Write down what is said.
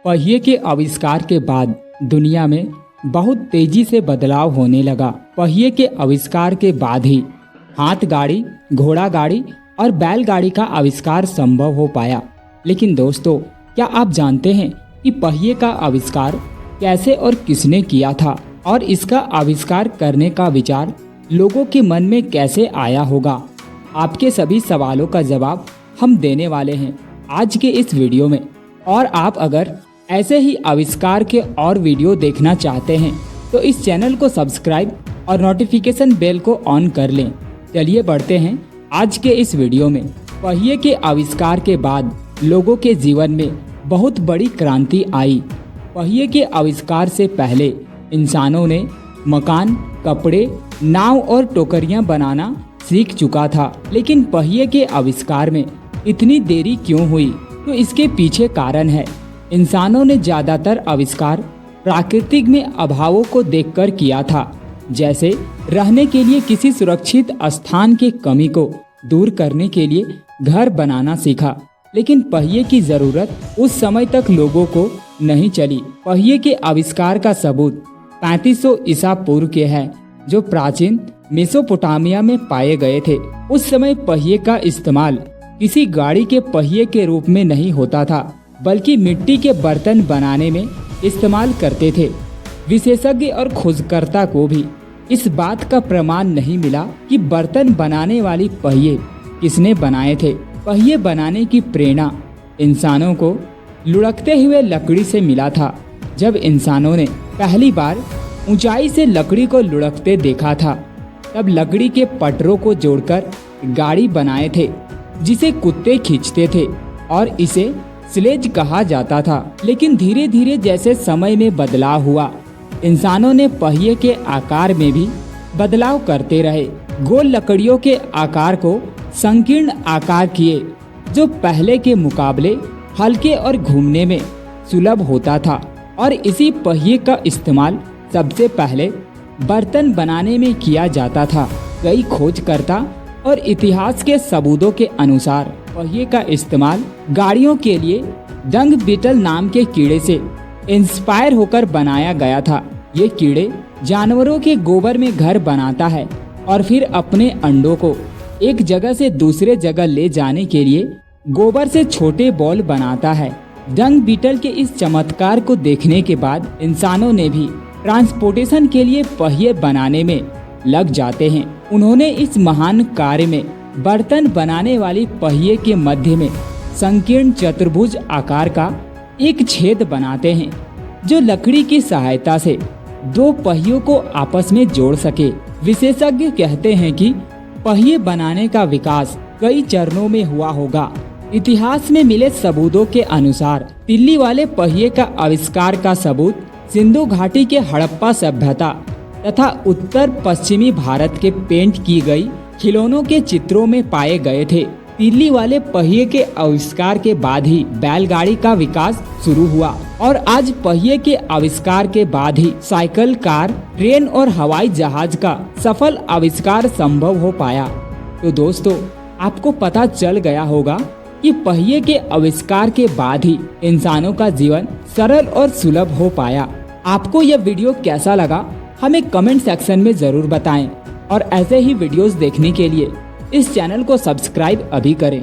पहिए के आविष्कार के बाद दुनिया में बहुत तेजी से बदलाव होने लगा। पहिए के आविष्कार के बाद ही हाथ गाड़ी, घोड़ा गाड़ी और बैलगाड़ी का आविष्कार संभव हो पाया। लेकिन दोस्तों, क्या आप जानते हैं कि पहिए का आविष्कार कैसे और किसने किया था और इसका आविष्कार करने का विचार लोगों के मन में कैसे आया होगा? आपके सभी सवालों का जवाब हम देने वाले हैं आज के इस वीडियो में। और आप अगर ऐसे ही आविष्कार के और वीडियो देखना चाहते हैं तो इस चैनल को सब्सक्राइब और नोटिफिकेशन बेल को ऑन कर लें। चलिए बढ़ते हैं आज के इस वीडियो में। पहिए के आविष्कार के बाद लोगों के जीवन में बहुत बड़ी क्रांति आई। पहिए के आविष्कार से पहले इंसानों ने मकान, कपड़े, नाव और टोकरियां बनाना सीख चुका था। लेकिन पहिए के आविष्कार में इतनी देरी क्यों हुई? तो इसके पीछे कारण है, इंसानों ने ज़्यादातर आविष्कार प्राकृतिक में अभावों को देखकर किया था। जैसे रहने के लिए किसी सुरक्षित स्थान की कमी को दूर करने के लिए घर बनाना सीखा। लेकिन पहिए की जरूरत उस समय तक लोगों को नहीं चली। पहिए के आविष्कार का सबूत 3500 ईसा पूर्व के है, जो प्राचीन मेसोपोटामिया में पाए गए थे। उस समय पहिए का इस्तेमाल किसी गाड़ी के पहिए के रूप में नहीं होता था, बल्कि मिट्टी के बर्तन बनाने में इस्तेमाल करते थे। विशेषज्ञ और खोजकर्ता को भी इस बात का प्रमाण नहीं मिला कि बर्तन बनाने वाली पहिए किसने बनाए थे। पहिए बनाने की प्रेरणा इंसानों को लुढ़कते हुए लकड़ी से मिला था। जब इंसानों ने पहली बार ऊंचाई से लकड़ी को लुढ़कते देखा था, तब लकड़ी के पटरों को जोड़कर गाड़ी बनाए थे, जिसे कुत्ते खींचते थे और इसे स्लेज कहा जाता था। लेकिन धीरे धीरे जैसे समय में बदलाव हुआ, इंसानों ने पहिए के आकार में भी बदलाव करते रहे। गोल लकड़ियों के आकार को संकीर्ण आकार किए, जो पहले के मुकाबले हल्के और घूमने में सुलभ होता था। और इसी पहिए का इस्तेमाल सबसे पहले बर्तन बनाने में किया जाता था। कई खोजकर्ता और इतिहास के सबूतों के अनुसार पहिए का इस्तेमाल गाड़ियों के लिए डंग बीटल नाम के कीड़े से इंस्पायर होकर बनाया गया था। ये कीड़े जानवरों के गोबर में घर बनाता है और फिर अपने अंडों को एक जगह से दूसरे जगह ले जाने के लिए गोबर से छोटे बॉल बनाता है। डंग बीटल के इस चमत्कार को देखने के बाद इंसानों ने भी ट्रांसपोर्टेशन के लिए पहिए बनाने में लग जाते हैं। उन्होंने इस महान कार्य में बर्तन बनाने वाली पहिए के मध्य में संकीर्ण चतुर्भुज आकार का एक छेद बनाते हैं, जो लकड़ी की सहायता से दो पहियों को आपस में जोड़ सके। विशेषज्ञ कहते हैं कि पहिए बनाने का विकास कई चरणों में हुआ होगा। इतिहास में मिले सबूतों के अनुसार तिल्ली वाले पहिए का आविष्कार का सबूत सिंधु घाटी के हड़प्पा सभ्यता तथा उत्तर पश्चिमी भारत के पेंट की गई खिलौनों के चित्रों में पाए गए थे। तिल्ली वाले पहिए के आविष्कार के बाद ही बैलगाड़ी का विकास शुरू हुआ और आज पहिए के आविष्कार के बाद ही साइकिल, कार, ट्रेन और हवाई जहाज का सफल आविष्कार संभव हो पाया। तो दोस्तों, आपको पता चल गया होगा कि पहिए के आविष्कार के बाद ही इंसानों का जीवन सरल और सुलभ हो पाया। आपको यह वीडियो कैसा लगा, हमें कमेंट सेक्शन में जरूर बताएं और ऐसे ही वीडियोस देखने के लिए इस चैनल को सब्सक्राइब अभी करें।